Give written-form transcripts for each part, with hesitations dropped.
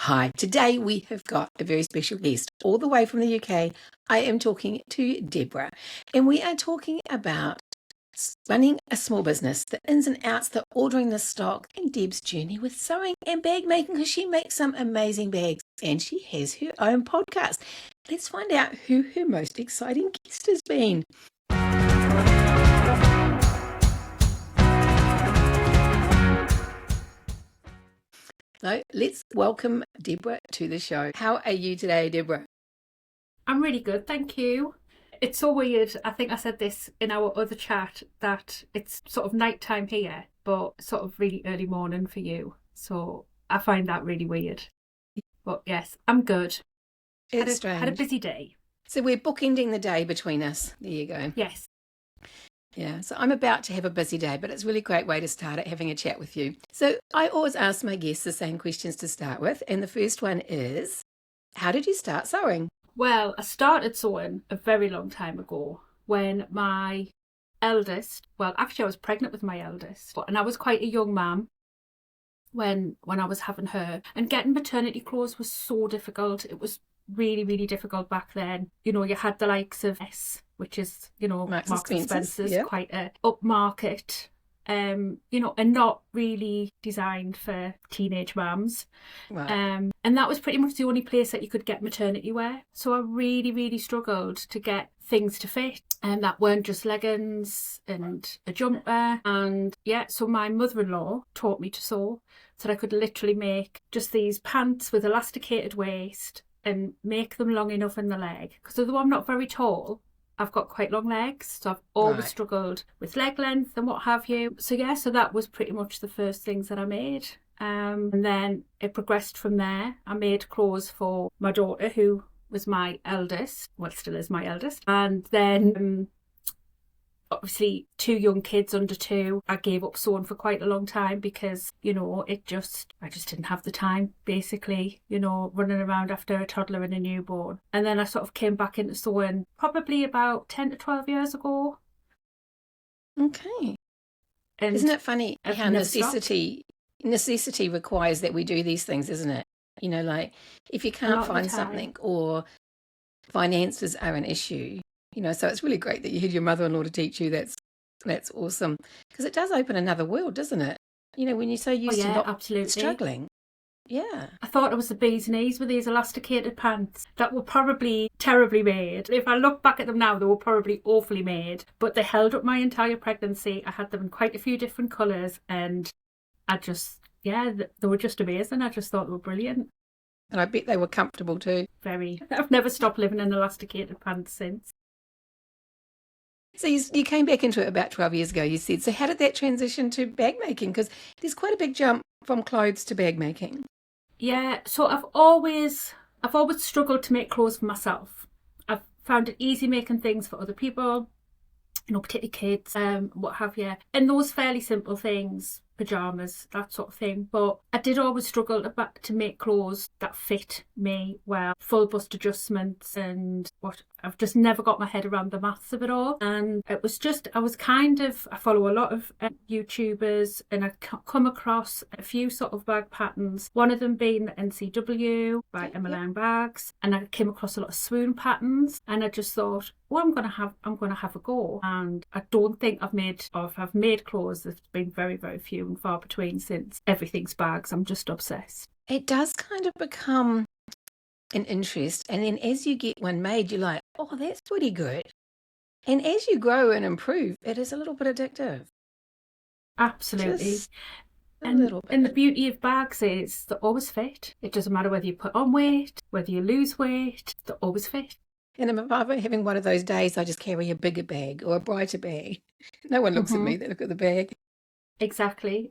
Hi, today we have got a very special guest all the way from the UK. I am talking to Deborah, and we are talking about running a small business, the ins and outs, the ordering the stock, and Deb's journey with sewing and bag making, because she makes some amazing bags and she has her own podcast. Let's find out who her most exciting guest has been. So let's welcome Deborah to the show. How are you today, Deborah? I'm really good, thank you. It's so weird. I think I said this in our other chat that it's sort of nighttime here, but sort of really early morning for you. So I find that really weird. But yes, I'm good. It's strange. Had a busy day. So we're bookending the day between us. There you go. Yes. Yeah, so I'm about to have a busy day, but it's a really great way to start it, having a chat with you. So I always ask my guests the same questions to start with. And the first one is, how did you start sewing? Well, I started sewing a very long time ago when my eldest, well, actually I was pregnant with my eldest, and I was quite a young mum when I was having her. And getting maternity clothes was so difficult. It was really, really difficult back then. You know, you had the likes of S, which is, you know, Marks and Spencer's, yeah, quite a upmarket, you know, and not really designed for teenage mums. Right. And that was pretty much the only place that you could get maternity wear. So I really, really struggled to get things to fit, and that weren't just leggings and a jumper. And yeah, so my mother-in-law taught me to sew, so that I could literally make just these pants with elasticated waist and make them long enough in the leg. Because although I'm not very tall, I've got quite long legs, so I've always struggled with leg length and what have you. So yeah, so that was pretty much the first things that I made. And then it progressed from there. I made clothes for my daughter, who was my eldest, well, still is my eldest. And then obviously 2 young kids under 2, I gave up sewing for quite a long time because, you know, I just didn't have the time, basically, you know, running around after a toddler and a newborn. And then I sort of came back into sewing probably about 10 to 12 years ago. Okay. And isn't it funny how necessity requires that we do these things, isn't it? You know, like if you can't find something or finances are an issue, you know, so it's really great that you had your mother-in-law to teach you. That's awesome, because it does open another world, doesn't it? You know, when you're so used to not struggling. Yeah. I thought it was the bee's knees with these elasticated pants that were probably terribly made. If I look back at them now, they were probably awfully made, but they held up my entire pregnancy. I had them in quite a few different colours, and I just, yeah, they were just amazing. I just thought they were brilliant. And I bet they were comfortable too. Very. I've never stopped living in elasticated pants since. So you came back into it about 12 years ago, you said. So how did that transition to bag making? Because there's quite a big jump from clothes to bag making. Yeah, so I've always struggled to make clothes for myself. I've found it easy making things for other people, you know, particularly kids, what have you. And those fairly simple things, pyjamas, that sort of thing. But I did always struggle to make clothes that fit me well, full bust adjustments, and I've just never got my head around the maths of it all. And it was just, I follow a lot of YouTubers, and I come across a few sort of bag patterns, one of them being the NCW by Emma Lang Bags, and I came across a lot of swoon patterns, and I just thought, well, I'm gonna have a go. And I don't think I've made clothes. There's been very, very few and far between since everything's bags. I'm just obsessed. It does kind of become an interest, and then as you get one made, you're like, oh, that's pretty good. And as you grow and improve, it is a little bit addictive. Absolutely. Just a little bit. And the beauty of bags is they always fit. It doesn't matter whether you put on weight, whether you lose weight, they always fit. And if I'm having one of those days, I just carry a bigger bag or a brighter bag. No one looks at me, they look at the bag. Exactly.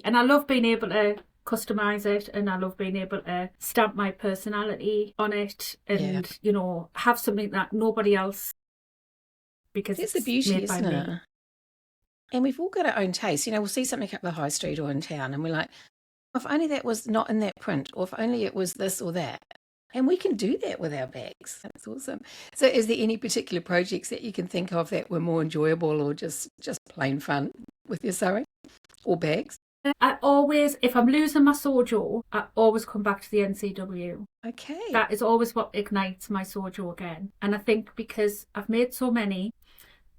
And I love being able to customize it, and I love being able to stamp my personality on it, and you know, have something that nobody else, because it's the beauty, isn't it? And we've all got our own taste. You know, we'll see something up the high street or in town, and we're like, if only that was not in that print, or if only it was this or that. And we can do that with our bags. That's awesome. So is there any particular projects that you can think of that were more enjoyable or just plain fun with your sewing or bags? I always, if I'm losing my sojo, I always come back to the NCW. Okay. That is always what ignites my sojo again. And I think because I've made so many,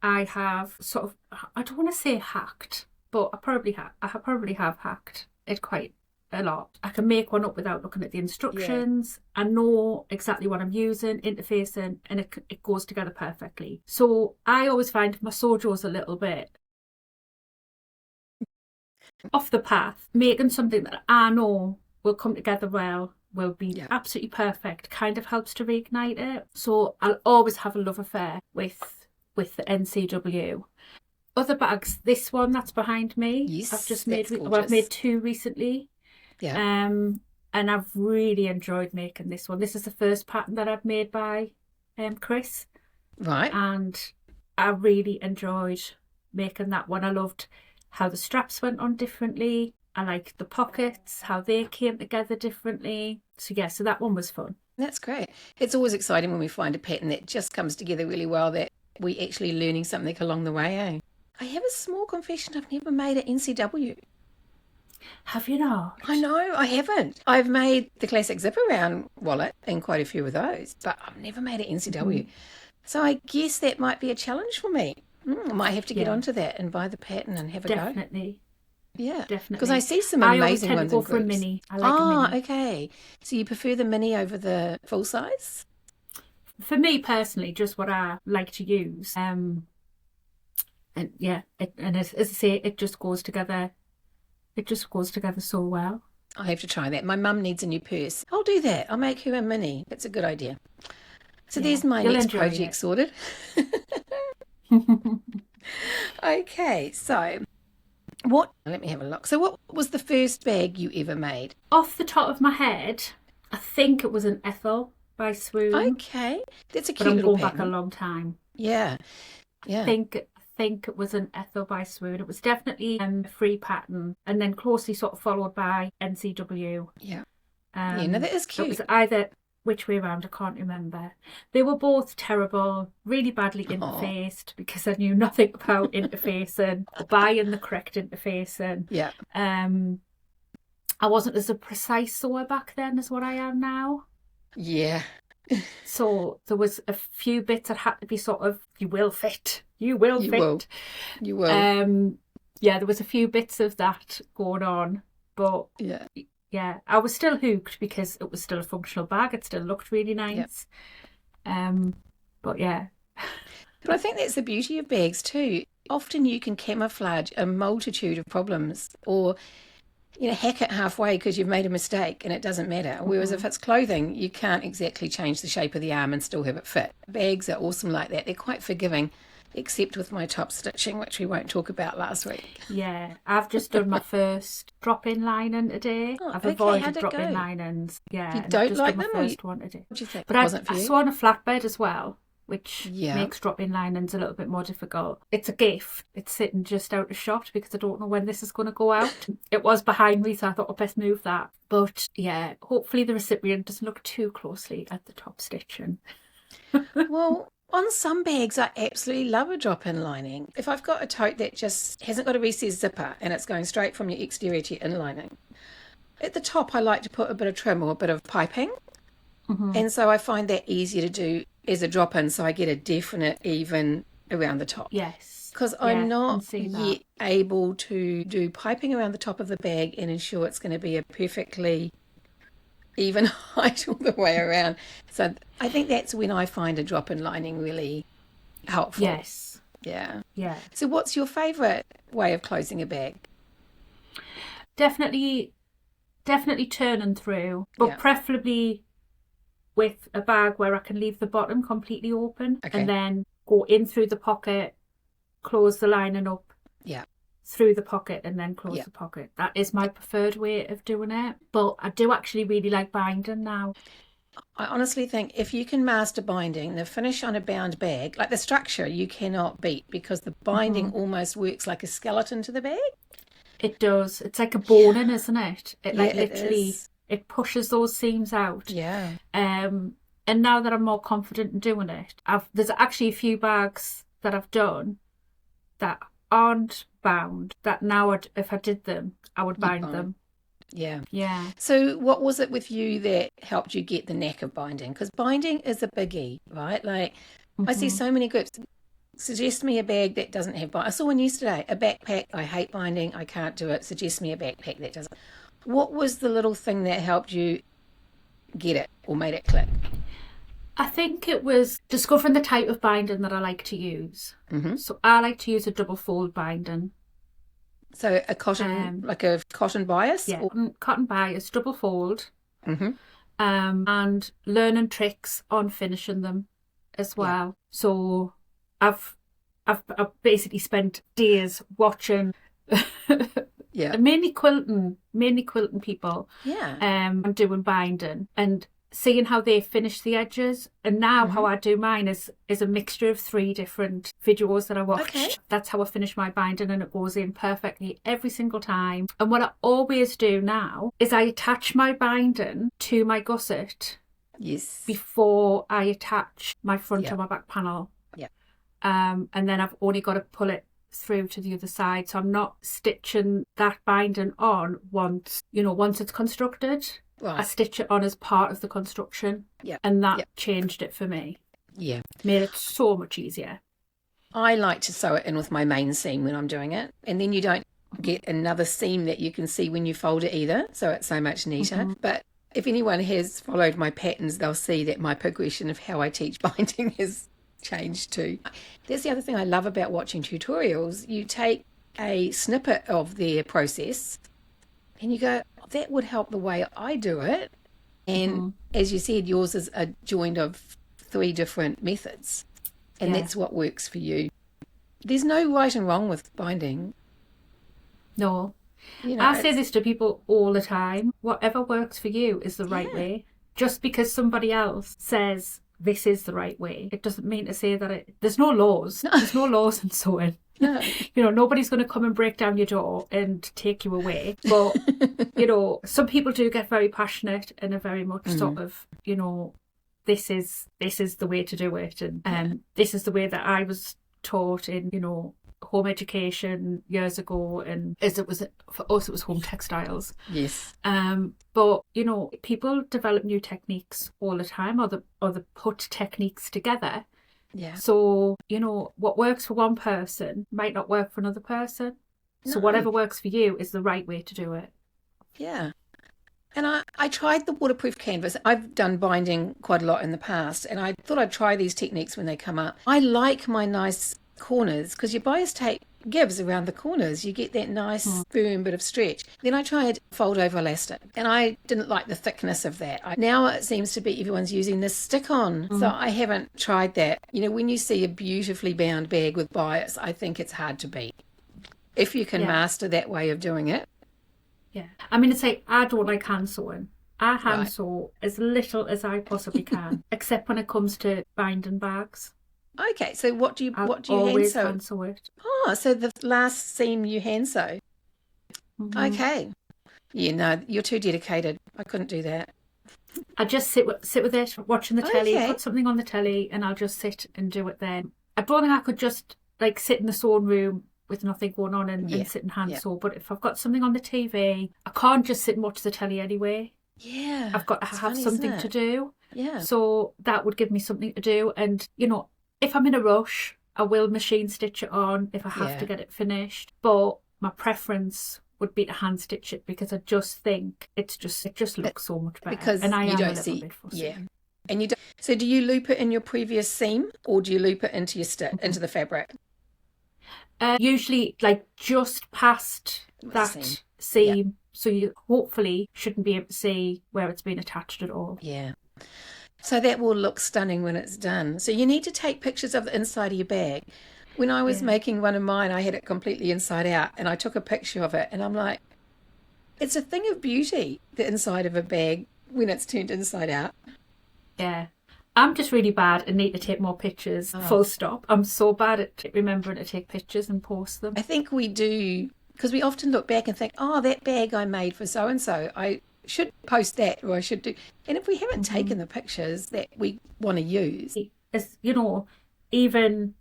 I have sort of, I don't want to say hacked, but I probably have hacked it quite a lot. I can make one up without looking at the instructions. I know exactly what I'm using, interfacing, and it goes together perfectly. So I always find my sojo's a little bit off the path. Making something that I know will come together well, will be absolutely perfect, kind of helps to reignite it. So I'll always have a love affair with the NCW. Other bags, this one that's behind me, yes, I've just made. Well, I've made 2 recently. Yeah. And I've really enjoyed making this one. This is the first pattern that I've made by Chris. Right. And I really enjoyed making that one. I loved how the straps went on differently. I liked the pockets, how they came together differently. So that one was fun. That's great. It's always exciting when we find a pattern that just comes together really well, that we actually learning something along the way, eh? I have a small confession. I've never made an NCW. Have you not? I know, I haven't. I've made the classic zipper round wallet and quite a few of those, but I've never made an NCW. So I guess that might be a challenge for me. I might have to get onto that and buy the pattern and have a go. Definitely. Yeah. Definitely. Because I see some amazing ones in I always tend to go for a mini. I like a mini. Okay. So you prefer the mini over the full size? For me personally, just what I like to use. And as I say, it just goes together. It just goes together so well. I have to try that. My mum needs a new purse. I'll do that. I'll make her a mini. That's a good idea. So there's my next project sorted. Okay, so let me have a look. So what was the first bag you ever made? Off the top of my head, I think it was an Ethel by Swoon. Okay, that's a cute little pattern. But I'm going back a long time. Yeah. I think it was an Ethel by Swoon. It was definitely a free pattern, and then closely sort of followed by NCW. Yeah. No, that is cute. It was either which way around, I can't remember. They were both terrible, really badly interfaced because I knew nothing about interfacing or buying the correct interfacing. Yeah. I wasn't as a precise sewer back then as what I am now. Yeah. So there was a few bits that had to be sort of, you will fit. You will. There was a few bits of that going on, but I was still hooked because it was still a functional bag. It still looked really nice. But I think that's the beauty of bags too. Often you can camouflage a multitude of problems, or hack it halfway because you've made a mistake and it doesn't matter. Whereas if it's clothing, you can't exactly change the shape of the arm and still have it fit. Bags are awesome like that. They're quite forgiving, except with my top stitching, which we won't talk about last week. Yeah, I've just done my first drop-in lining today. I've avoided drop-in linings. Yeah, you don't like them? First one today. What do you think? But I saw on a flatbed as well, which makes drop-in linings a little bit more difficult. It's a gift. It's sitting just out of shot because I don't know when this is going to go out. It was behind me, so I thought I'd best move that. But hopefully the recipient doesn't look too closely at the top stitching. Well, on some bags, I absolutely love a drop-in lining. If I've got a tote that just hasn't got a recessed zipper and it's going straight from your exterior to your inlining, at the top I like to put a bit of trim or a bit of piping. And so I find that easier to do as a drop-in, so I get a definite even around the top. Yes. Because I'm not yet able to do piping around the top of the bag and ensure it's going to be a perfectly even height all the way around. So I think that's when I find a drop-in lining really helpful. Yes. Yeah. Yeah. So what's your favourite way of closing a bag? Definitely turning through, but preferably with a bag where I can leave the bottom completely open and then go in through the pocket, close the lining up through the pocket and then close the pocket. That is my preferred way of doing it. But I do actually really like binding now. I honestly think if you can master binding, the finish on a bound bag, like the structure, you cannot beat because the binding almost works like a skeleton to the bag. It does. It's like a boning, isn't it? It literally... Is. It pushes those seams out. Yeah. And now that I'm more confident in doing it, there's actually a few bags that I've done that aren't bound that now if I did them, I would bind them. Yeah. Yeah. So what was it with you that helped you get the knack of binding? Because binding is a biggie, right? Like I see so many groups, suggest me a bag that doesn't have binding. I saw one yesterday, a backpack. I hate binding. I can't do it. Suggest me a backpack that doesn't. What was the little thing that helped you get it or made it click? I think it was discovering the type of binding that I like to use. So I like to use a double fold binding. So a cotton, like a cotton bias? Yeah, cotton bias, double fold. And learning tricks on finishing them as well. Yeah. So I've basically spent days watching mainly quilting people. Yeah. And doing binding and seeing how they finish the edges. And now how I do mine is a mixture of 3 different videos that I watch. Okay. That's how I finish my binding, and it goes in perfectly every single time. And what I always do now is I attach my binding to my gusset. Yes. Before I attach my front or my back panel. Yeah. And then I've only got to pull it through to the other side. So I'm not stitching that binding on once it's constructed. Right. I stitch it on as part of the construction. Yeah. And that changed it for me. Yeah. Made it so much easier. I like to sew it in with my main seam when I'm doing it. And then you don't get another seam that you can see when you fold it either. So it's so much neater. But if anyone has followed my patterns, they'll see that my progression of how I teach binding has changed too. That's the other thing I love about watching tutorials. You take a snippet of their process and you go, that would help the way I do it. And as you said, yours is a joint of 3 different methods. And that's what works for you. There's no right and wrong with binding. No. I say this to people all the time. Whatever works for you is the right way. Just because somebody else says this is the right way, it doesn't mean to say that there's no laws. No. There's no laws in sewing. No. Nobody's going to come and break down your door and take you away. But, some people do get very passionate and are very much sort of, this is the way to do it. And this is the way that I was taught in, home education years ago. And as it was, for us, it was home textiles. Yes. But, people develop new techniques all the time or they put techniques together. Yeah. So, what works for one person might not work for another person. No. So whatever works for you is the right way to do it. Yeah. And I tried the waterproof canvas. I've done binding quite a lot in the past, and I thought I'd try these techniques when they come up. I like my nice corners because your bias tape gives around the corners. You get that nice firm bit of stretch. Then I tried fold over elastic, and I didn't like the thickness of that. Now it seems to be everyone's using this stick-on, so I haven't tried that. When you see a beautifully bound bag with bias, I think it's hard to beat if you can master that way of doing it. Yeah, I mean, it's like I don't like hand sewing. I hand sew as little as I possibly can, except when it comes to binding bags. Okay, so what do you hand sew it? Oh, so the last seam you hand sew. Okay. Yeah, no, you're too dedicated. I couldn't do that. I just sit with it, watching the telly, put something on the telly, and I'll just sit and do it then. I don't think I could just sit in the sewing room with nothing going on and sit and hand sew. But if I've got something on the TV, I can't just sit and watch the telly anyway. Yeah. I've got to have something to do. Yeah. So that would give me something to do. And, if I'm in a rush, I will machine stitch it on if I have to get it finished. But my preference would be to hand stitch it because I just think it just looks so much better. Because and I you am don't a see, bit fussy. Yeah. And you don't. So do you loop it in your previous seam, or do you loop it into your into the fabric? Usually, just past that seam. Yep. So you hopefully shouldn't be able to see where it's been attached at all. Yeah. So that will look stunning when it's done. So you need to take pictures of the inside of your bag. When I was making one of mine, I had it completely inside out, and I took a picture of it, and I'm like, it's a thing of beauty, the inside of a bag, when it's turned inside out. Yeah. I'm just really bad and need to take more pictures, full stop. I'm so bad at remembering to take pictures and post them. I think we do, because we often look back and think, that bag I made for so-and-so, I should post that, or I should do. And if we haven't taken the pictures that we want to use. As even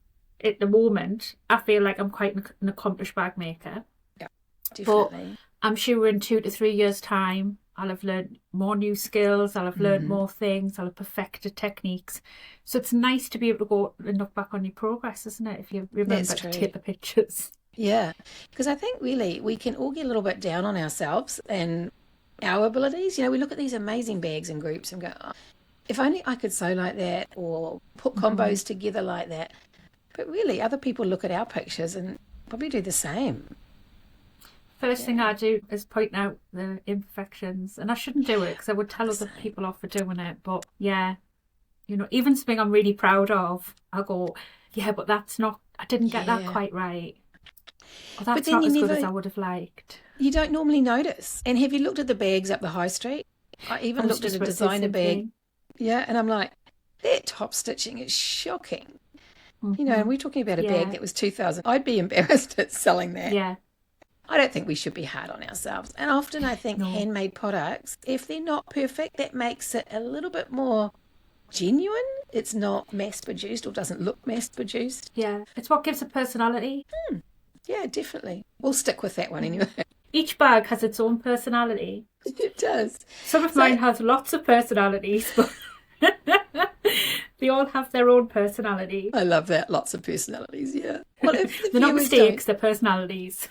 at the moment, I feel like I'm quite an accomplished bag maker. Yeah, definitely. But I'm sure in 2 to 3 years' time, I'll have learned more new skills, I'll have learned more things, I'll have perfected techniques. So it's nice to be able to go and look back on your progress, isn't it? If you remember to take the pictures. Yeah, because I think really we can all get a little bit down on ourselves and our abilities. You know, we look at these amazing bags and groups and go, oh, if only I could sew like that or put combos together like that. But really, other people look at our pictures and probably do the same. First thing I do is point out the imperfections, and I shouldn't do it because I would tell other people off for doing it. But yeah, you know, even something I'm really proud of, I'll go, yeah, but that's not, I didn't get that quite right. Or that's not as good as I would have liked. You don't normally notice. And have you looked at the bags up the high street? I even looked at a designer bag. Yeah, and I'm like, that top stitching is shocking. You know, and we're talking about a bag that was $2,000. I'd be embarrassed at selling that. Yeah. I don't think we should be hard on ourselves. And often I think handmade products, if they're not perfect, that makes it a little bit more genuine. It's not mass-produced or doesn't look mass-produced. Yeah, it's what gives it personality. Yeah, definitely. We'll stick with that one anyway. Each bag has its own personality. It does. Some of mine has lots of personalities, but they all have their own personality. I love that. Lots of personalities, yeah. Well, if they're not mistakes, they're personalities.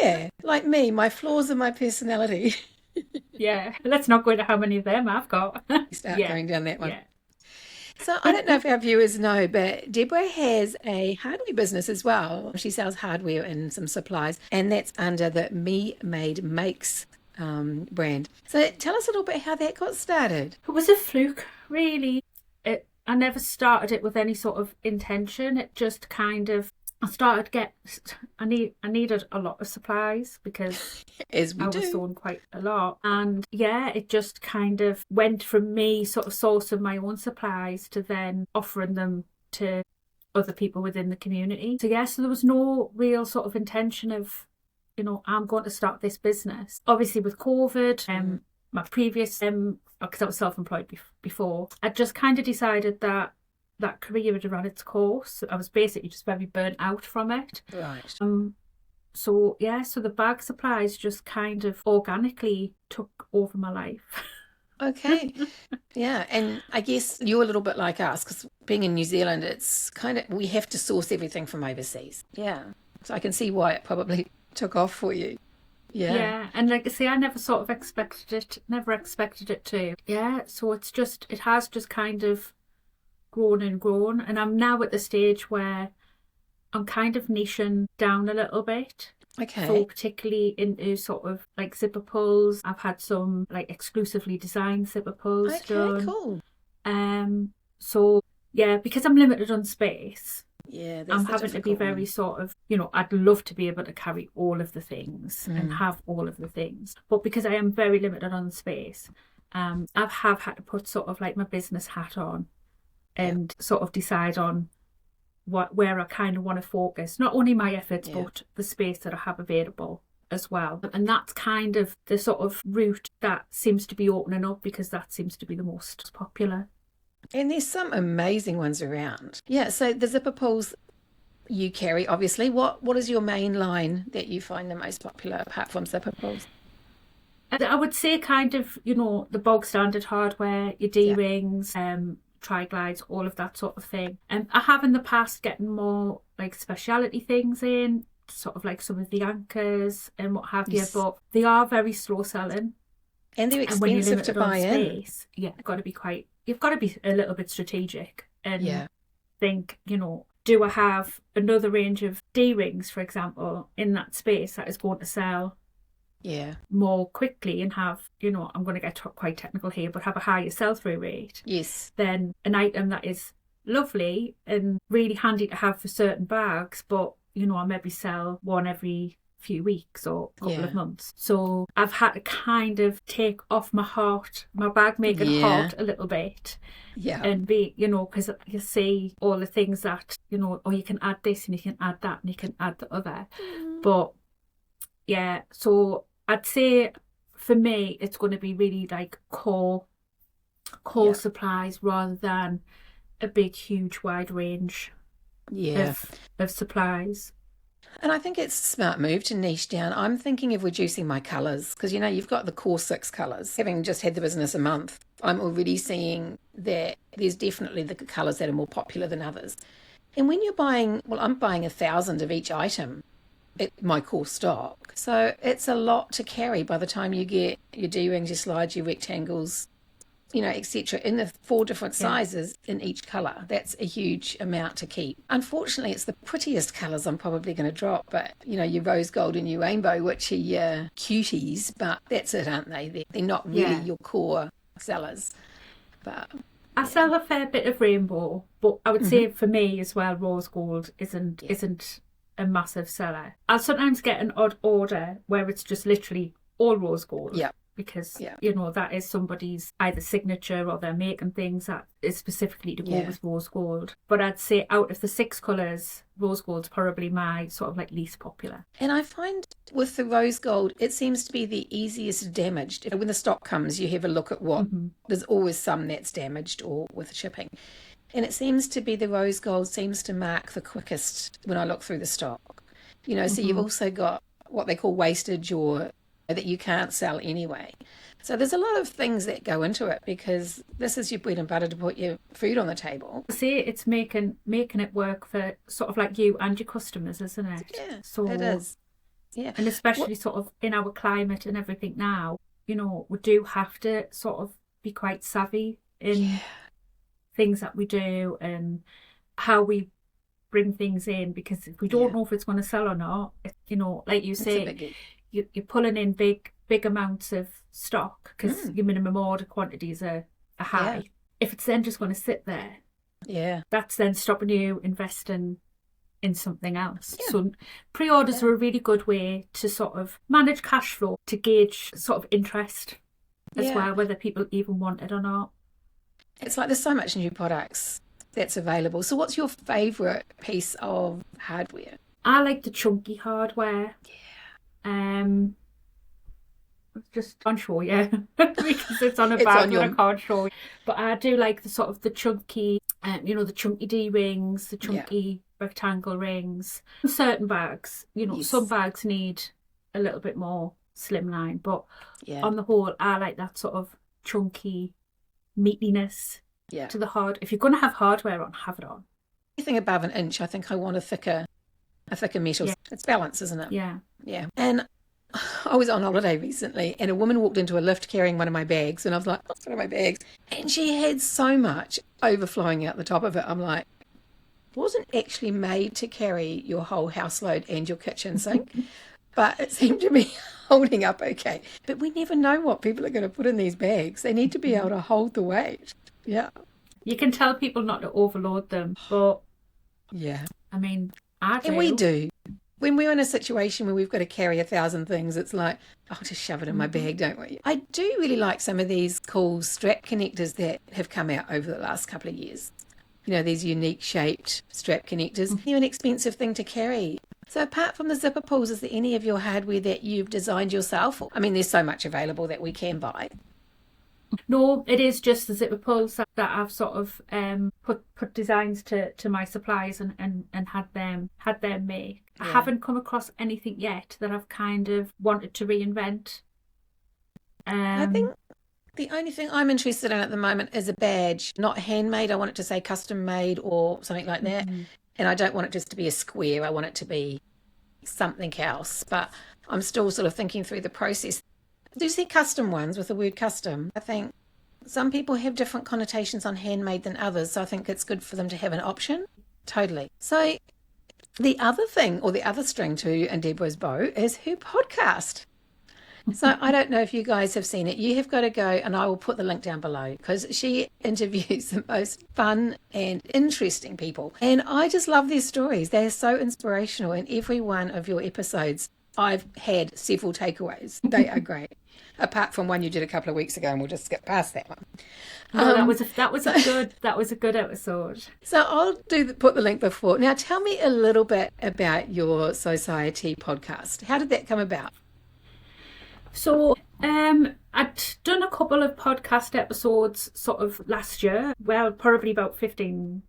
Yeah, like me, my flaws are my personality. Yeah, let's not go into how many of them I've got. Start going down that one. Yeah. So I don't know if our viewers know, but Deborah has a hardware business as well. She sells hardware and some supplies, and that's under the Me Made Makes brand. So tell us a little bit how that got started. It was a fluke, really. I never started it with any sort of intention. It just kind of, I needed a lot of supplies because I was sewing quite a lot. And yeah, it just kind of went from me sort of sourcing my own supplies to then offering them to other people within the community. So yeah, so there was no real sort of intention of, you know, I'm going to start this business. Obviously with COVID, my previous, because I was self-employed before, I just kind of decided that career had run its course. I was basically just very burnt out from it. Right. So yeah, so the bag supplies just kind of organically took over my life. Okay. Yeah, and I guess you're a little bit like us because being in New Zealand, it's kind of, we have to source everything from overseas. Yeah. So I can see why it probably took off for you. Yeah. Yeah, and like I say, I never sort of expected it to. Yeah, so it has just kind of grown, and I'm now at the stage where I'm kind of niching down a little bit. Okay. So particularly into sort of like zipper pulls. I've had some like exclusively designed zipper pulls done. Cool. So yeah, because I'm limited on space. Yeah, I'm having to be very sort of, you know, I'd love to be able to carry all of the things and have all of the things. But because I am very limited on space, I have had to put sort of like my business hat on and sort of decide on where I kind of want to focus, not only my efforts, but the space that I have available as well. And that's kind of the sort of route that seems to be opening up because that seems to be the most popular. And there's some amazing ones around. Yeah, so the zipper pulls you carry, obviously. What is your main line that you find the most popular apart from zipper pulls? I would say kind of, you know, the bog standard hardware, your D-rings, tri-glides, all of that sort of thing. And I have in the past getting more like speciality things in, sort of like some of the anchors and what have you, but they are very slow selling. And they're expensive to buy in. Yeah, you've got to be a little bit strategic and think, you know, do I have another range of D-rings, for example, in that space that is going to sell more quickly and have, you know, I'm going to get quite technical here, but have a higher sell-through rate. Yes. Than an item that is lovely and really handy to have for certain bags, but, you know, I maybe sell one every few weeks or a couple of months. So I've had to kind of take off my bag making heart a little bit. Yeah. And be, you know, because you see all the things that, you know, you can add this and you can add that and you can add the other. But yeah, so I'd say for me, it's going to be really like core supplies rather than a big, huge, wide range Yeah. of supplies. And I think it's a smart move to niche down. I'm thinking of reducing my colours because, you know, you've got the core 6 colours. Having just had the business a month, I'm already seeing that there's definitely the colours that are more popular than others. And when you're buying, well, I'm buying 1,000 of each item at my core stock. So it's a lot to carry by the time you get your D-rings, your slides, your rectangles, you know, etc., in the 4 different sizes in each colour. That's a huge amount to keep. Unfortunately, it's the prettiest colours I'm probably going to drop, but, you know, your rose gold and your rainbow, which are your cuties, but that's it, aren't they? They're not really your core sellers. But I sell a fair bit of rainbow, but I would say for me as well, rose gold isn't a massive seller. I'll sometimes get an odd order where it's just literally all rose gold. Yeah. Because, you know, that is somebody's either signature or they're making things that is specifically to go with rose gold. But I'd say out of the 6 colours, rose gold's probably my sort of like least popular. And I find with the rose gold, it seems to be the easiest damaged. When the stock comes, you have a look at what, there's always some that's damaged or with shipping. And it seems to be the rose gold seems to mark the quickest when I look through the stock. You know, so you've also got what they call wastage or that you can't sell anyway. So there's a lot of things that go into it because this is your bread and butter to put your food on the table. See, it's making it work for sort of like you and your customers, isn't it? Yeah, so, it is. Yeah. And especially sort of in our climate and everything now, you know, we do have to sort of be quite savvy in things that we do and how we bring things in, because if we don't know if it's going to sell or not, you know, like you say, you're pulling in big amounts of stock because your minimum order quantities are high. Yeah. If it's then just going to sit there, that's then stopping you investing in something else. Yeah. So pre-orders are a really good way to sort of manage cash flow, to gauge sort of interest as well, whether people even want it or not. It's like there's so much new products that's available. So what's your favourite piece of hardware? I like the chunky hardware. Just on show, because it's on a bag and I can't show you. But I do like the sort of the chunky, you know, the chunky D rings, the chunky rectangle rings. Certain bags, you know, some bags need a little bit more slimline, but on the whole, I like that sort of chunky meatiness to the hard. If you're going to have hardware on, have it on. Anything above an inch, I think I want a thicker metal. Yeah. It's balance, isn't it? Yeah. Yeah. And I was on holiday recently and a woman walked into a lift carrying one of my bags and I was like, what's one of my bags? And she had so much overflowing out the top of it. I'm like, it wasn't actually made to carry your whole house load and your kitchen sink, but it seemed to be holding up okay. But we never know what people are going to put in these bags. They need to be able to hold the weight. Yeah. You can tell people not to overload them, but I mean, I do. And we do. When we're in a situation where we've got to carry 1,000 things, it's like, I'll just shove it in my bag, don't we? I do really like some of these cool strap connectors that have come out over the last couple of years. You know, these unique shaped strap connectors. They're an expensive thing to carry. So apart from the zipper pulls, is there any of your hardware that you've designed yourself? I mean, there's so much available that we can buy. No, it is just the zipper pulls that I've sort of put designs to my supplies and had them make. I haven't come across anything yet that I've kind of wanted to reinvent. I think the only thing I'm interested in at the moment is a badge, not handmade. I want it to say custom made or something like that. And I don't want it just to be a square. I want it to be something else. But I'm still sort of thinking through the process. Do you see custom ones with the word custom? I think some people have different connotations on handmade than others. So I think it's good for them to have an option. Totally. So the other thing, or the other string to Deborah's bow, is her podcast. So I don't know if you guys have seen it. You have got to go, and I will put the link down below, because she interviews the most fun and interesting people. And I just love their stories. They're so inspirational. In every one of your episodes, I've had several takeaways. They are great. Apart from one you did a couple of weeks ago, and we'll just skip past that one. No, that was a good episode. So I'll put the link before. Now tell me a little bit about your SewCiety podcast. How did that come about? So I'd done a couple of podcast episodes sort of last year. Well, probably about 10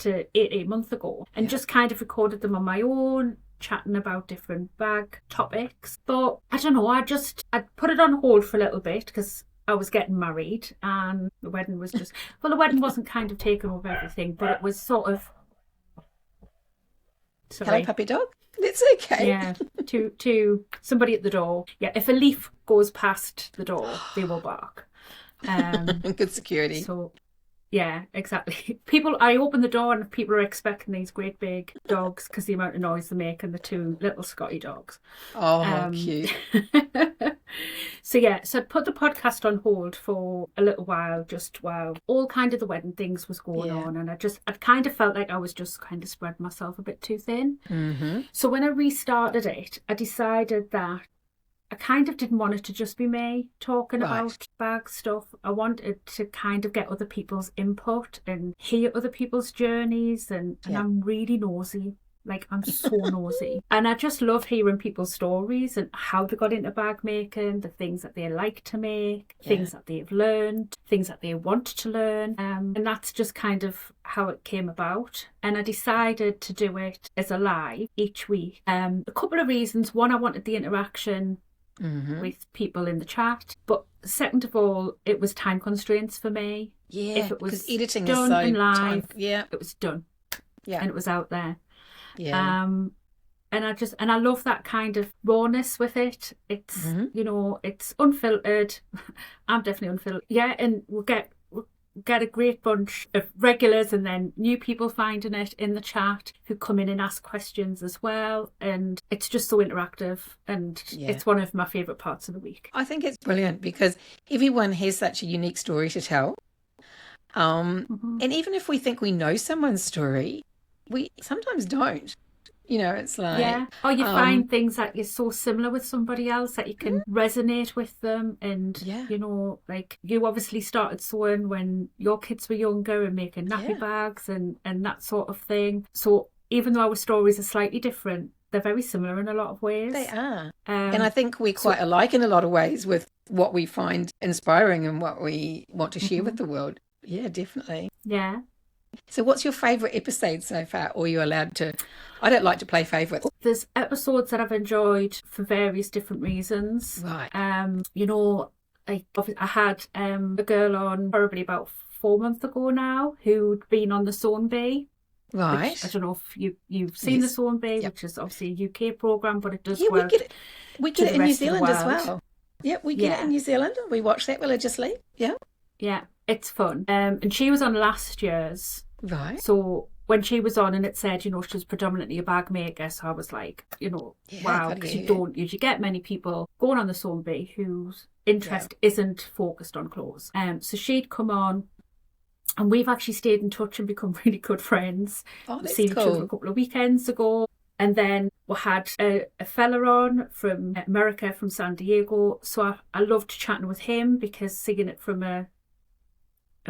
to 18 months ago, and just kind of recorded them on my own, chatting about different bag topics. But I don't know, I put it on hold for a little bit because I was getting married, and the wedding was just, well, the wedding wasn't kind of taking over everything, but it was sort of, sorry. Hello, puppy dog. It's okay. Yeah, to somebody at the door. Yeah, if a leaf goes past the door, they will bark. Good security. So, yeah, exactly. I open the door and people are expecting these great big dogs because the amount of noise they make, and the two little Scotty dogs. Oh, cute. So I put the podcast on hold for a little while, just while all kind of the wedding things was going on, and I kind of felt like I was just kind of spreading myself a bit too thin. Mm-hmm. So when I restarted it, I decided that I kind of didn't want it to just be me talking about bag stuff. I wanted to kind of get other people's input and hear other people's journeys, and I'm really nosy. Like, I'm so nosy. And I just love hearing people's stories and how they got into bag making, the things that they like to make, things that they've learned, things that they want to learn. And that's just kind of how it came about. And I decided to do it as a live each week. A couple of reasons. One, I wanted the interaction with people in the chat. But second of all, it was time constraints for me. Yeah, if it was editing done is so and live, it was done. Yeah. And it was out there. Yeah. And I love that kind of rawness with it. It's it's unfiltered. I'm definitely unfiltered. Yeah, and we'll get a great bunch of regulars and then new people finding it in the chat who come in and ask questions as well. And it's just so interactive, and it's one of my favourite parts of the week. I think it's brilliant because everyone has such a unique story to tell. And even if we think we know someone's story, we sometimes don't. It's like... Or you find things that you're so similar with somebody else that you can resonate with them. And, like you obviously started sewing when your kids were younger and making nappy bags and that sort of thing. So even though our stories are slightly different, they're very similar in a lot of ways. They are. And I think we're quite alike in a lot of ways with what we find inspiring and what we want to share with the world. Yeah, definitely. Yeah. So what's your favourite episode so far? Or you're allowed to... I don't like to play favourites. There's episodes that I've enjoyed for various different reasons. Right. I had a girl on probably about 4 months ago now who'd been on the Sewn Bee. Right. Which, I don't know if you've seen the Sewn Bee, which is obviously a UK programme, but it does we get it in New Zealand as well. Yeah, we get it in New Zealand. We watch that religiously. Yeah. Yeah, it's fun. And she was on last year's. Right. So when she was on and it said, she was predominantly a bag maker, so I was like, wow, because you don't usually get many people going on the Sewn Bee whose interest isn't focused on clothes. So she'd come on, and we've actually stayed in touch and become really good friends. Oh, that's seen each other a couple of weekends ago. And then we had a fella on from America, from San Diego. So I loved chatting with him because seeing it from a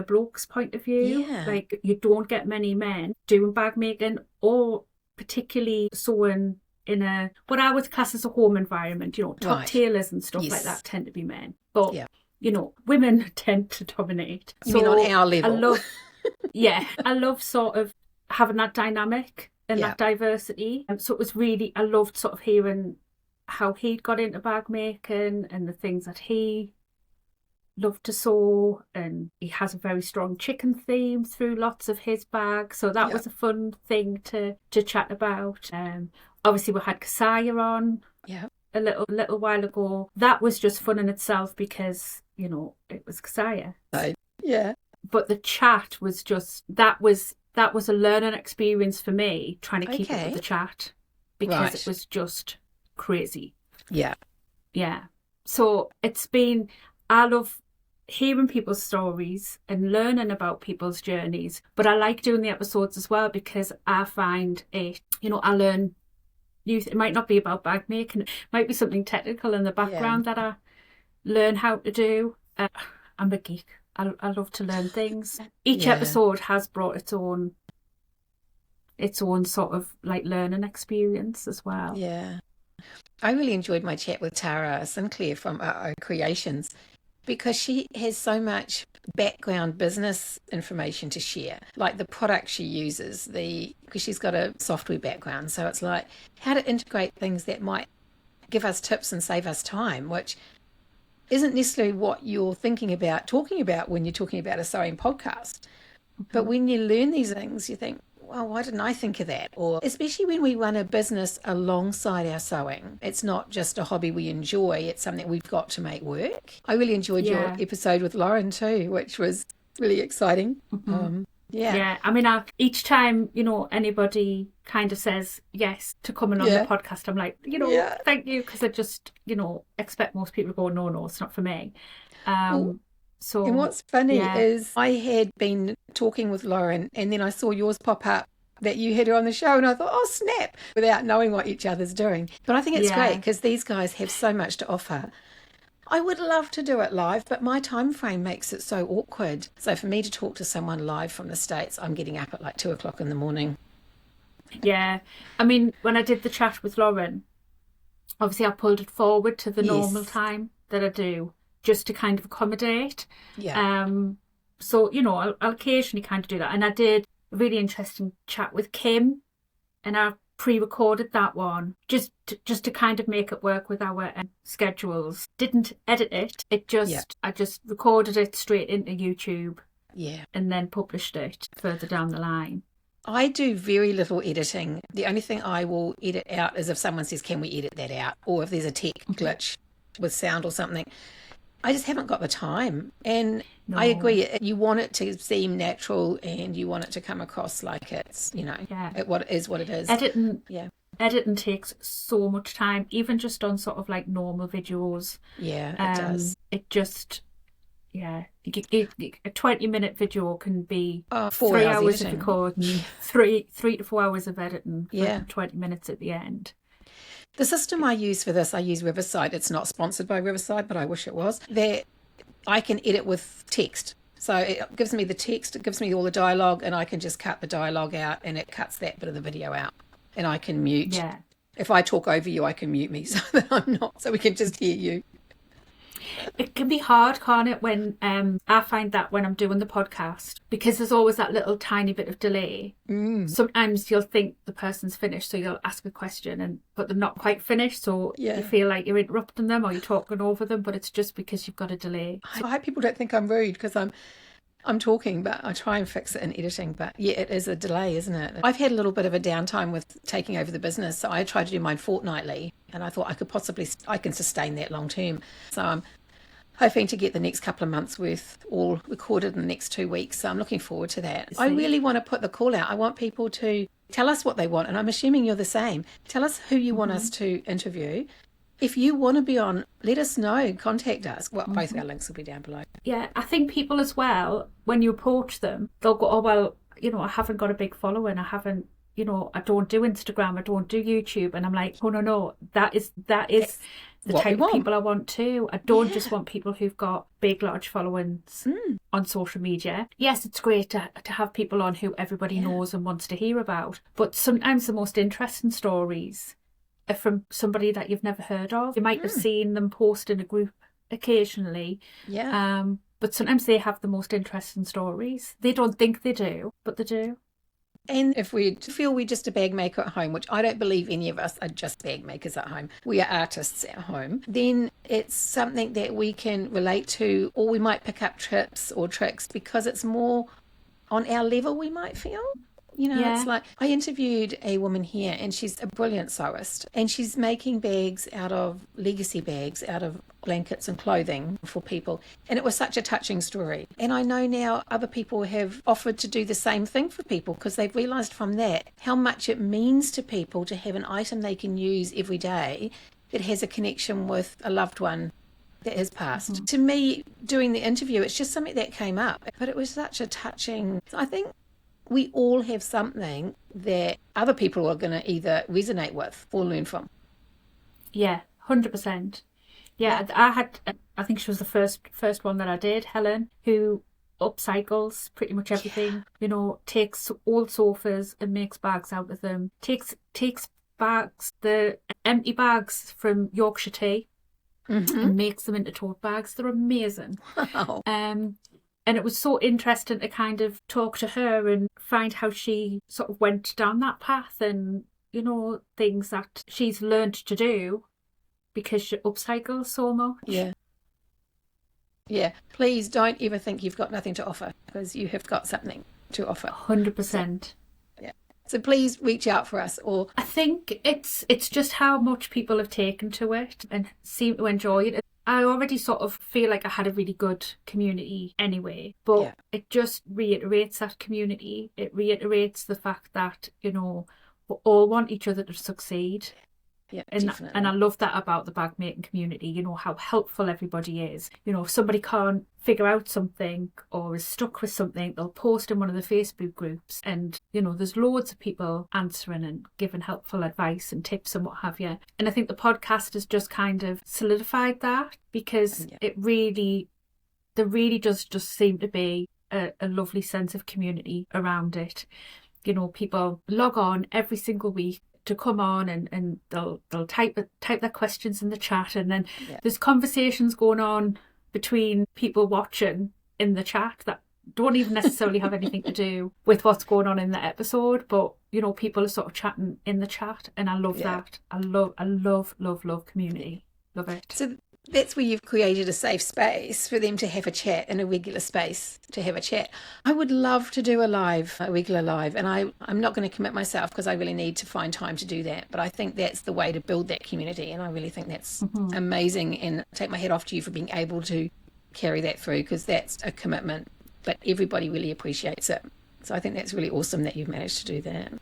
bloke's point of view. Like, you don't get many men doing bag making or particularly sewing in what I would class as a home environment. Top tailors and stuff like that tend to be men. But, women tend to dominate. You mean on our level? I love sort of having that dynamic and that diversity. So it was really, I loved sort of hearing how he'd got into bag making and the things that he loved to sew, and he has a very strong chicken theme through lots of his bags, so that was a fun thing to chat about. Obviously we had Kasaya on a little while ago. That was just fun in itself because it was Kasaya, but the chat was just that was a learning experience for me, trying to keep up with the chat because it was just crazy. So it's been, I love hearing people's stories and learning about people's journeys, but I like doing the episodes as well because I find it, I learn it might not be about bag making, it might be something technical in the background that I learn how to do. I'm a geek. I love to learn things. Each episode has brought its own sort of like learning experience as well. I really enjoyed my chat with Tara Sinclair from KiteCo.Creates because she has so much background business information to share, like the product she uses, because she's got a software background. So it's like how to integrate things that might give us tips and save us time, which isn't necessarily what you're talking about when you're talking about a sewing podcast. But when you learn these things, you think, well, why didn't I think of that? Or especially when we run a business alongside our sewing, it's not just a hobby we enjoy, it's something we've got to make work. I really enjoyed your episode with Lauren too, which was really exciting. Yeah, I mean, each time, anybody kind of says yes to coming on the podcast, I'm like, thank you, because I just, expect most people to go, no, it's not for me. And what's funny is I had been talking with Lauren and then I saw yours pop up that you had her on the show and I thought, oh, snap, without knowing what each other's doing. But I think it's great because these guys have so much to offer. I would love to do it live, but my time frame makes it so awkward. So for me to talk to someone live from the States, I'm getting up at like 2:00 in the morning. Yeah. I mean, when I did the chat with Lauren, obviously I pulled it forward to the normal time that I do, just to kind of accommodate. Yeah. So, I'll occasionally kind of do that. And I did a really interesting chat with Kim, and I pre-recorded that one just to kind of make it work with our schedules. Didn't edit it. I just recorded it straight into YouTube. Yeah. And then published it further down the line. I do very little editing. The only thing I will edit out is if someone says, can we edit that out? Or if there's a tech glitch with sound or something. I just haven't got the time. And I agree. You want it to seem natural and you want it to come across like it's, what it is. Editing takes so much time, even just on sort of like normal videos. Yeah, it does. It just, a 20-minute video can be 3 hours of recording, 3 to 4 hours of editing for 20 minutes at the end. The system I use for this, I use Riverside. It's not sponsored by Riverside, but I wish it was. That I can edit with text. So it gives me the text, it gives me all the dialogue, and I can just cut the dialogue out, and it cuts that bit of the video out. And I can mute. Yeah. If I talk over you, I can mute me so that we can just hear you. It can be hard, can't it, when I find that when I'm doing the podcast, because there's always that little tiny bit of delay. Sometimes you'll think the person's finished, so you'll ask a question, but they're not quite finished, so you feel like you're interrupting them or you're talking over them, but it's just because you've got a delay. I hope people don't think I'm rude because I'm talking, but I try and fix it in editing. But yeah, it is a delay, isn't it? I've had a little bit of a downtime with taking over the business, so I try to do mine fortnightly, and I thought I can sustain that long term. So I'm hoping to get the next couple of months worth all recorded in the next 2 weeks. So I'm looking forward to that. I really want to put the call out. I want people to tell us what they want, and I'm assuming you're the same. Tell us who you want us to interview. If you want to be on, let us know. Contact us. Well, both our links will be down below. Yeah, I think people as well, when you approach them, they'll go, oh, well, I haven't got a big following. I haven't, I don't do Instagram. I don't do YouTube. And I'm like, oh, no, that is the type of people I want too. I don't just want people who've got big, large followings on social media. Yes, it's great to have people on who everybody knows and wants to hear about. But sometimes the most interesting stories are from somebody that you've never heard of. You might have seen them post in a group occasionally. Yeah. But sometimes they have the most interesting stories. They don't think they do, but they do. And if we feel we're just a bag maker at home, which I don't believe any of us are just bag makers at home, we are artists at home, then it's something that we can relate to, or we might pick up tips or tricks because it's more on our level, we might feel. It's like I interviewed a woman here and she's a brilliant sewist and she's making bags out of legacy bags, out of blankets and clothing for people. And it was such a touching story. And I know now other people have offered to do the same thing for people because they've realised from that how much it means to people to have an item they can use every day that has a connection with a loved one that has passed. To me, doing the interview, it's just something that came up. But it was such a touching, I think, we all have something that other people are going to either resonate with or learn from. Yeah, 100%. Yeah, I think she was the first one that I did, Helen, who upcycles pretty much everything. Takes old sofas and makes bags out of them. Takes bags, the empty bags from Yorkshire tea, and makes them into tote bags. They're amazing. Wow. And it was so interesting to kind of talk to her and find how she sort of went down that path and, you know, things that she's learned to do because she upcycles so much. Yeah. Yeah. Please don't ever think you've got nothing to offer, because you have got something to offer. 100%. So please reach out for us. Or I think it's just how much people have taken to it and seem to enjoy it. I already sort of feel like I had a really good community anyway, but it just reiterates that community. It reiterates the fact that, you know, we all want each other to succeed. Yeah, and I love that about the bag making community, you know, how helpful everybody is. You know, if somebody can't figure out something or is stuck with something, they'll post in one of the Facebook groups, and, you know, there's loads of people answering and giving helpful advice and tips and what have you. And I think the podcast has just kind of solidified that, because there really does just seem to be a lovely sense of community around it. You know, people log on every single week to come on and they'll type their questions in the chat, and then there's conversations going on between people watching in the chat that don't even necessarily have anything to do with what's going on in the episode, but, you know, people are sort of chatting in the chat, and I love that. I love community. Love it. So that's where you've created a safe space for them to have a chat, and a regular space to have a chat. I would love to do a regular live, and I'm not going to commit myself because I really need to find time to do that. But I think that's the way to build that community, and I really think that's amazing. And take my hat off to you for being able to carry that through, because that's a commitment, but everybody really appreciates it. So I think that's really awesome that you've managed to do that.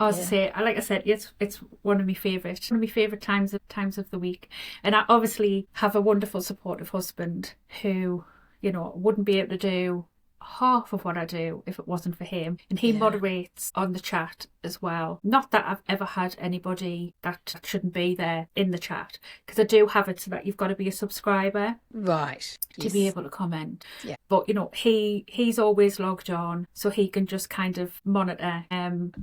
As I say, like I said, it's one of my favourite times of the week, and I obviously have a wonderful, supportive husband who, you know, wouldn't be able to do half of what I do if it wasn't for him, and he moderates on the chat as well. Not that I've ever had anybody that shouldn't be there in the chat, because I do have it so that you've got to be a subscriber, right, to be able to comment. Yeah. But, you know, he's always logged on, so he can just kind of monitor and,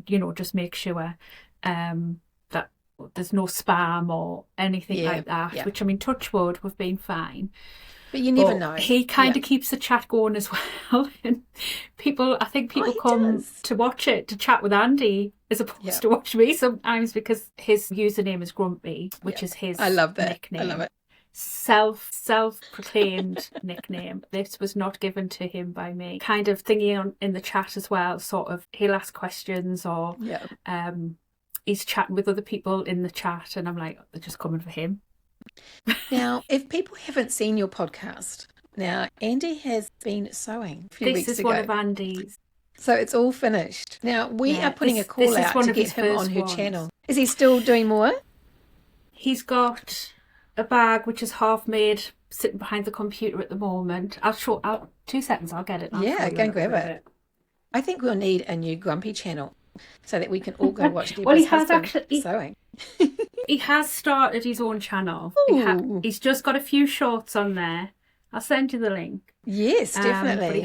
you know, just make sure that there's no spam or anything like that, which, I mean, touch wood, we've been fine. But you never know. He kind of keeps the chat going as well. And I think people come to watch it, to chat with Andy, as opposed to watch me sometimes, because his username is Grumpy, which is his I love that. nickname. I love it. Self-proclaimed nickname. This was not given to him by me. Kind of thingy in the chat as well, sort of, he'll ask questions, or he's chatting with other people in the chat, and I'm like, they're just coming for him. Now, if people haven't seen your podcast, now Andy has been sewing a few weeks ago. This is one of Andy's. So it's all finished. Now we are putting a call out to get him on her channel. Is he still doing more? He's got a bag which is half made, sitting behind the computer at the moment. 2 seconds, I'll get it. Go and grab it. I think we'll need a new Grumpy channel so that we can all go watch Deborah's husband sewing. He has started his own channel. He's just got a few shorts on there. I'll send you the link. Yes, definitely. But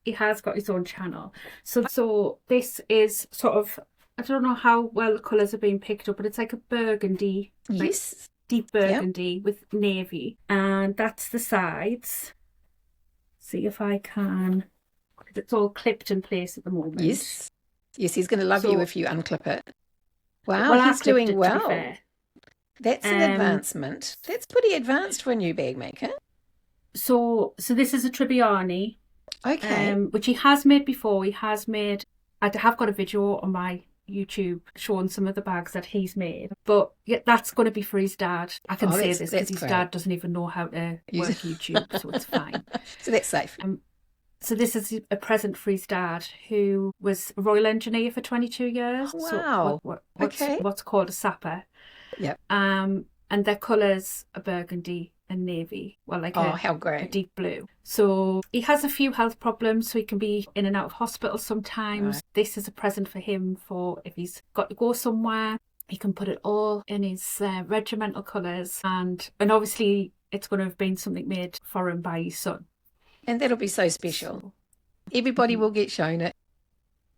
he has got his own channel. So this is sort of, I don't know how well the colours are being picked up, but it's like a burgundy. Yes. Deep burgundy with navy. And that's the sides. See if I can, because it's all clipped in place at the moment. Yes, he's going to love you if you unclip it. Wow, he's doing well. That's an advancement. That's pretty advanced for a new bag maker. So this is a Tribbiani. Okay. Which he has made before. I have got a video on my YouTube showing some of the bags that he's made. But that's going to be for his dad. I can say this because his dad doesn't even know how to work YouTube, so it's fine. So that's safe. So this is a present for his dad, who was a Royal Engineer for 22 years. Oh, wow. So what's called a sapper. Yep. And their colours are burgundy and navy. Well, like how great. A deep blue. So he has a few health problems, so he can be in and out of hospital sometimes. Right. This is a present for him for if he's got to go somewhere. He can put it all in his regimental colours. And obviously it's going to have been something made for him by his son. And that'll be so special. Everybody will get shown it.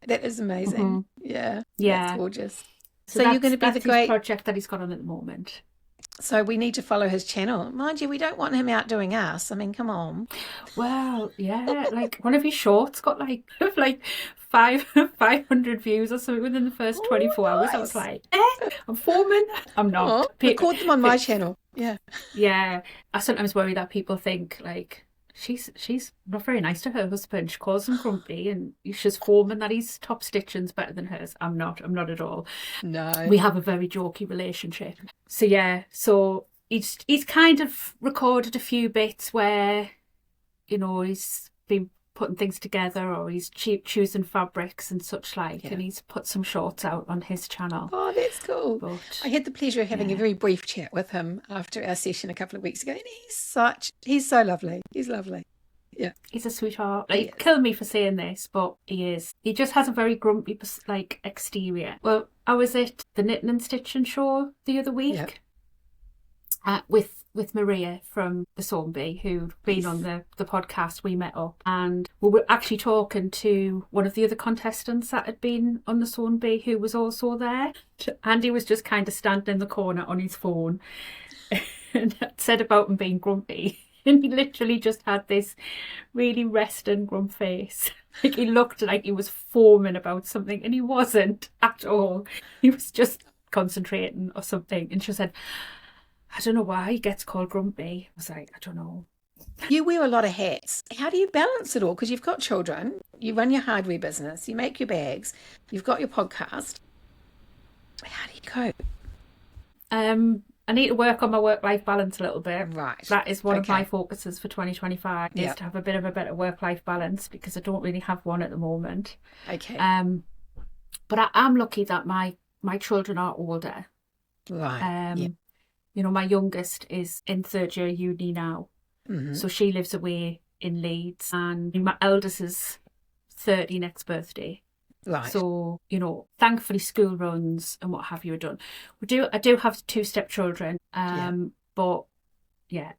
That is amazing. Yeah. That's gorgeous. So you're going to be the great project that he's got on at the moment. So we need to follow his channel. Mind you, we don't want him outdoing us. I mean, come on. Well, yeah, like one of his shorts got like 500 views or something within the first 24 hours. I was like, I'm foreman. I'm not. Record them on my channel. Yeah. Yeah. I sometimes worry that people think like she's not very nice to her husband. She calls him grumpy and she's foreman, that his top stitching's better than hers. I'm not at all. No. We have a very jokey relationship. So yeah, so he's kind of recorded a few bits where, you know, he's been putting things together or he's choosing fabrics and such like, and he's put some shorts out on his channel. Oh, that's cool. But I had the pleasure of having a very brief chat with him after our session a couple of weeks ago, and he's so lovely. He's lovely. Yeah. He's a sweetheart. Like, kill me for saying this, but he is. He just has a very grumpy, like, exterior. Well, I was at the Knitting and Stitching show the other week with Maria from the Sewing, who'd been on the podcast. We met up and we were actually talking to one of the other contestants that had been on the Sewing, who was also there. Andy was just kind of standing in the corner on his phone and said about him being grumpy. And he literally just had this really resting grump face. Like he looked like he was foaming about something, and he wasn't at all. He was just concentrating or something. And she said, I don't know why he gets called grumpy. I was like, I don't know. You wear a lot of hats. How do you balance it all? Because you've got children, you run your hardware business, you make your bags, you've got your podcast. How do you cope? I need to work on my work-life balance a little bit. Right. That is one of my focuses for 2025, is to have a bit of a better work-life balance, because I don't really have one at the moment. Okay. But I'm lucky that my children are older. Right. You know, my youngest is in third year uni now. Mm-hmm. So she lives away in Leeds, and my eldest is 30 next birthday. Right. So, you know, thankfully school runs and what have you are done. I do have 2 stepchildren. But yeah,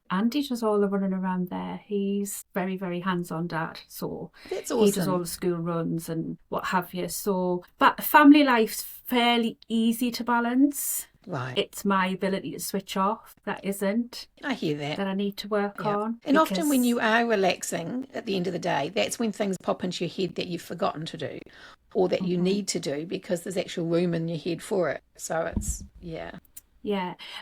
Andy does all the running around there. He's very, very hands-on dad. So that's awesome. He does all the school runs and what have you. So, but family life's fairly easy to balance. Right. It's my ability to switch off that isn't. I hear that. That I need to work on. And often when you are relaxing at the end of the day, that's when things pop into your head that you've forgotten to do or that you need to do, because there's actual room in your head for it. So it's, yeah.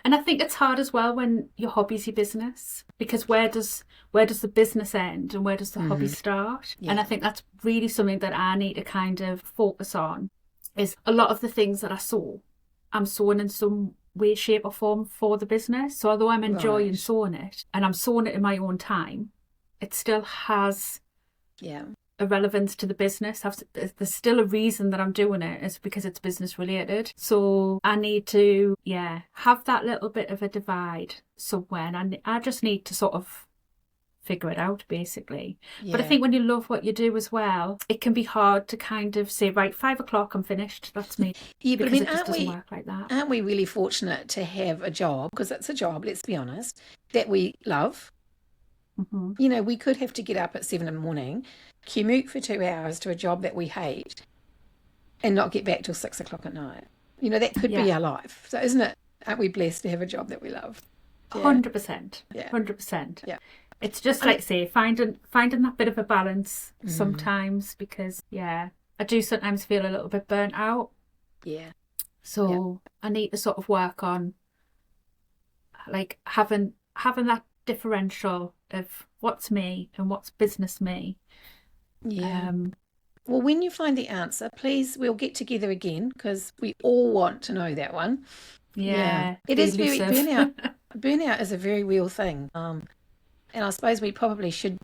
And I think it's hard as well when your hobby's your business, because where does the business end and where does the hobby start? Yeah. And I think that's really something that I need to kind of focus on, is a lot of the things that I sew, I'm sewing in some way, shape or form for the business. So although I'm enjoying sewing it and I'm sewing it in my own time, it still has a relevance to the business. There's still a reason that I'm doing it. It's because it's business related. So I need to, have that little bit of a divide somewhere. And I just need to sort of figure it out, basically. But I think when you love what you do as well, it can be hard to kind of say, right, 5 o'clock, I'm finished, that's me. Yeah, but I mean, it just doesn't work like that. Aren't we really fortunate to have a job, because it's a job, let's be honest, that we love? Mm-hmm. You know, we could have to get up at 7 in the morning, commute for 2 hours to a job that we hate, and not get back till 6 o'clock at night. You know, that could be our life. So isn't it, aren't we blessed to have a job that we love? 100%. 100%. Yeah. It's just like, say, finding that bit of a balance sometimes, because, I do sometimes feel a little bit burnt out. Yeah. So I need to sort of work on, like, having that differential of what's me and what's business me. Yeah. Well, when you find the answer, please, we'll get together again, because we all want to know that one. Yeah. It is very burnout. Burnout is a very real thing. And I suppose we probably should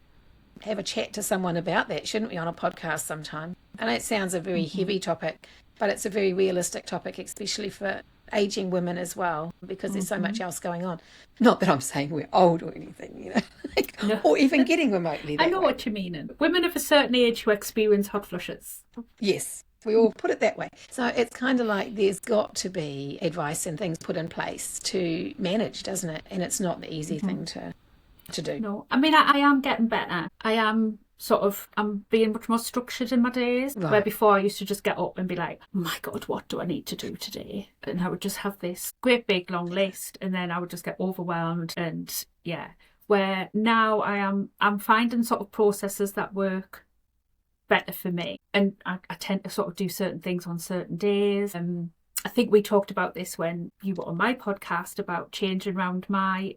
have a chat to someone about that, shouldn't we, on a podcast sometime? I know it sounds a very heavy topic, but it's a very realistic topic, especially for ageing women as well, because there's so much else going on. Not that I'm saying we're old or anything, you know, or even getting remotely that I know way. what you mean. Women of a certain age who experience hot flushes. Yes, we all put it that way. So it's kind of like there's got to be advice and things put in place to manage, doesn't it? And it's not the easy thing to do. No, I mean, I am getting better. I am I'm being much more structured in my days. Right. Where before I used to just get up and be like, oh my God, what do I need to do today? And I would just have this great big long list, and then I would just get overwhelmed. And yeah, where now I'm finding sort of processes that work better for me. And I tend to sort of do certain things on certain days. I think we talked about this when you were on my podcast about changing around my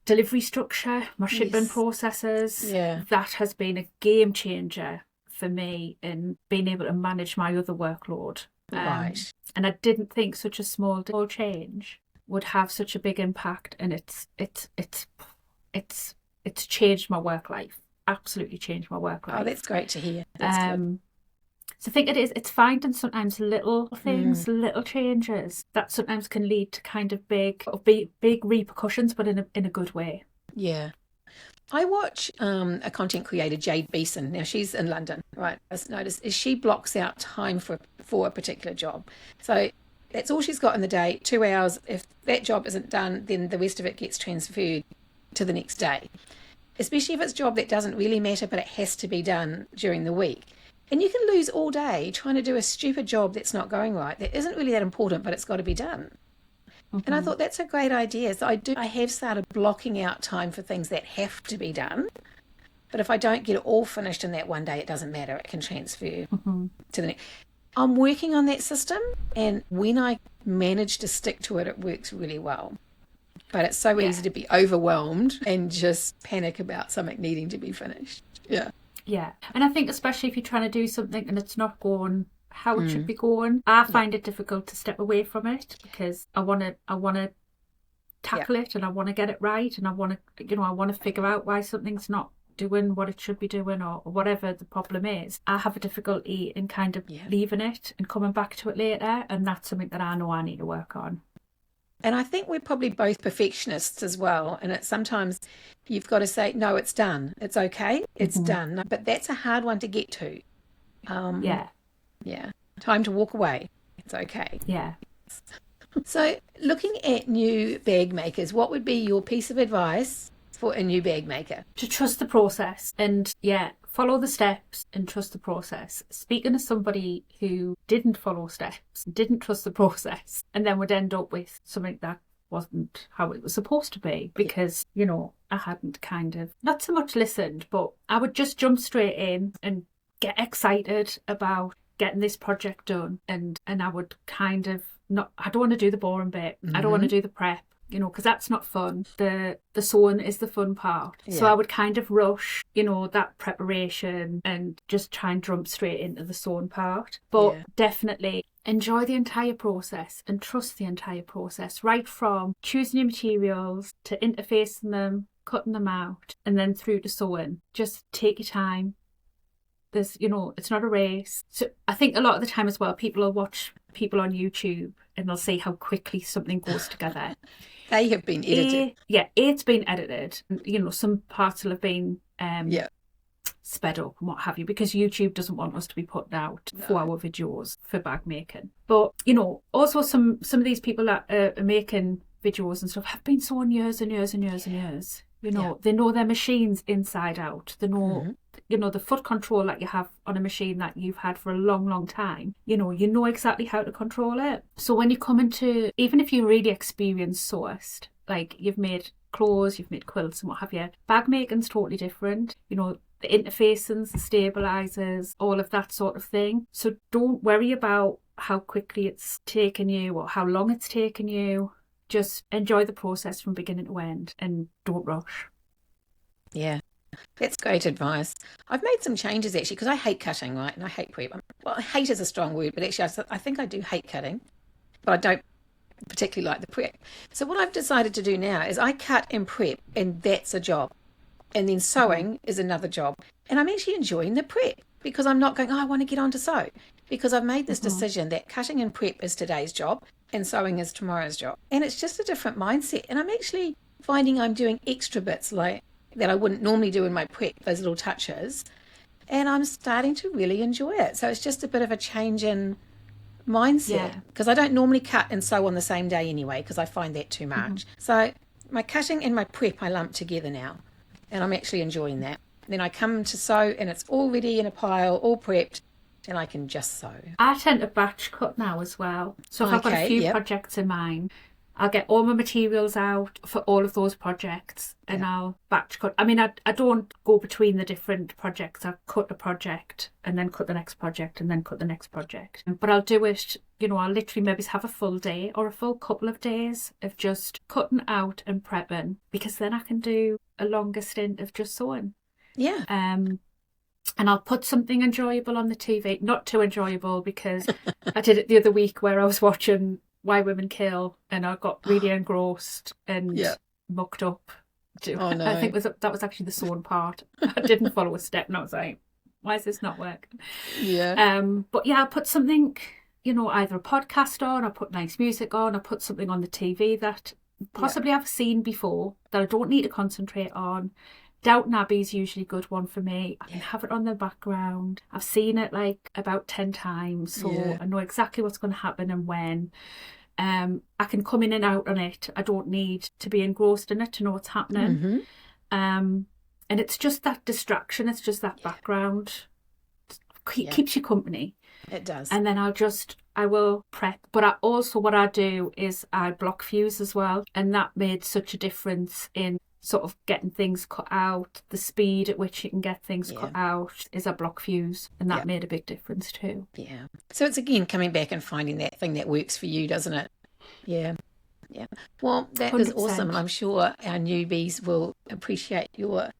delivery structure, my shipping processes. Yeah. That has been a game changer for me in being able to manage my other workload. Right. And I didn't think such a small change would have such a big impact, and it's changed my work life. Absolutely changed my work life. Oh, that's great to hear. That's good. So I think it's finding sometimes little things, little changes that sometimes can lead to kind of big repercussions, but in a good way. Yeah. I watch a content creator, Jade Beeson. Now, she's in London, right? I've noticed is she blocks out time for a particular job. So that's all she's got in the day, 2 hours. If that job isn't done, then the rest of it gets transferred to the next day, especially if it's a job that doesn't really matter, but it has to be done during the week. And you can lose all day trying to do a stupid job that's not going right, that isn't really that important, but it's got to be done. Mm-hmm. And I thought that's a great idea. So I have started blocking out time for things that have to be done. But if I don't get it all finished in that one day, it doesn't matter. It can transfer to the next. I'm working on that system, and when I manage to stick to it, it works really well. But it's so easy to be overwhelmed and just panic about something needing to be finished. Yeah. Yeah. And I think especially if you're trying to do something and it's not going how it should be going, I find it difficult to step away from it because I want to tackle it, and I want to get it right, and I want to figure out why something's not doing what it should be doing, or whatever the problem is. I have a difficulty in kind of leaving it and coming back to it later, and that's something that I know I need to work on. And I think we're probably both perfectionists as well. And it's sometimes you've got to say, no, it's done. It's okay. It's done. But that's a hard one to get to. Yeah. Time to walk away. It's okay. Yeah. So looking at new bag makers, what would be your piece of advice for a new bag maker? To trust the process and follow the steps and trust the process. Speaking to somebody who didn't follow steps, didn't trust the process, and then would end up with something that wasn't how it was supposed to be because, I hadn't kind of, not so much listened, but I would just jump straight in and get excited about getting this project done. And I would kind of I don't want to do the boring bit. I don't want to do the prep. Because that's not fun. The sewing is the fun part. Yeah. So I would kind of rush, that preparation and just try and jump straight into the sewing part. But definitely enjoy the entire process and trust the entire process, right from choosing your materials to interfacing them, cutting them out, and then through to sewing. Just take your time. There's, it's not a race. So I think a lot of the time as well, people will watch people on YouTube and they'll see how quickly something goes together. They have been edited. It's been edited. Some parts will have been sped up and what have you, because YouTube doesn't want us to be putting out 4-hour videos for bag making. But, also some of these people that are making videos and stuff have been sewing years and years and years and years. They know their machines inside out. They know, the foot control that you have on a machine that you've had for a long, long time. You know exactly how to control it. So when you come into, even if you're really experienced sewist, like you've made clothes, you've made quilts and what have you, bag making's totally different. The interfacings, the stabilizers, all of that sort of thing. So don't worry about how quickly it's taken you or how long it's taken you. Just enjoy the process from beginning to end and don't rush. Yeah, that's great advice. I've made some changes actually because I hate cutting, right? And I hate prep. Well, hate is a strong word, but actually I think I do hate cutting, but I don't particularly like the prep. So what I've decided to do now is I cut and prep, and that's a job. And then sewing is another job. And I'm actually enjoying the prep because I'm not going, I want to get on to sew. Because I've made this decision that cutting and prep is today's job and sewing is tomorrow's job. And it's just a different mindset. And I'm actually finding I'm doing extra bits like that I wouldn't normally do in my prep, those little touches. And I'm starting to really enjoy it. So it's just a bit of a change in mindset. Because I don't normally cut and sew on the same day anyway, because I find that too much. So my cutting and my prep I lump together now. And I'm actually enjoying that. Then I come to sew and it's all ready in a pile, all prepped, and I can just sew. I tend to batch cut now as well. So if I've got a few projects in mind, I'll get all my materials out for all of those projects and I'll batch cut. I mean, I don't go between the different projects. I cut a project and then cut the next project and then cut the next project. But I'll do it, I'll literally maybe have a full day or a full couple of days of just cutting out and prepping, because then I can do a longer stint of just sewing. Yeah. And I'll put something enjoyable on the TV. Not too enjoyable, because I did it the other week where I was watching Why Women Kill and I got really engrossed and mucked up. Oh, no. I think that was actually the sewing part. I didn't follow a step and I was like, why is this not working? Yeah. But yeah, I'll put something, either a podcast on, I'll put nice music on, I'll put something on the TV that possibly I've seen before that I don't need to concentrate on. Downton Abbey is usually a good one for me. I can have it on the background. I've seen it like about 10 times, so I know exactly what's going to happen and when. I can come in and out on it. I don't need to be engrossed in it to know what's happening. Mm-hmm. And it's just that distraction. It's just that background. It keeps you company. It does. And then I will prep. But what I do is I block fuse as well. And that made such a difference in sort of getting things cut out, the speed at which you can get things cut out is a block fuse, and that made a big difference too. Yeah. So it's again coming back and finding that thing that works for you, doesn't it? Yeah. Yeah. Well, that 100%. Is awesome, and I'm sure our newbies will appreciate your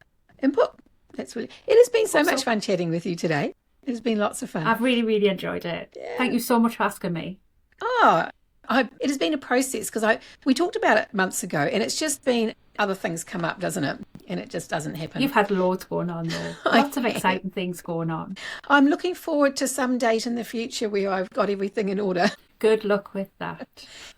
input. It has been so much fun chatting with you today. It has been lots of fun. I've really, really enjoyed it. Yeah. Thank you so much for asking me. Oh, it has been a process, because we talked about it months ago, and it's just been other things come up, doesn't it? And it just doesn't happen. You've had loads going on though. Lots of exciting things going on. I'm looking forward to some date in the future where I've got everything in order. Good luck with that.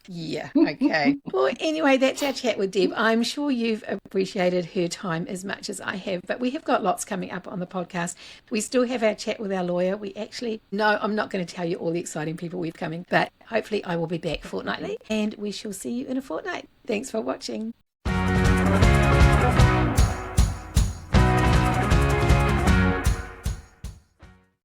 Yeah, okay. Well, anyway, that's our chat with Deb. I'm sure you've appreciated her time as much as I have, but we have got lots coming up on the podcast. We still have our chat with our lawyer. I'm not going to tell you all the exciting people we've coming, but hopefully I will be back fortnightly, and we shall see you in a fortnight. Thanks for watching.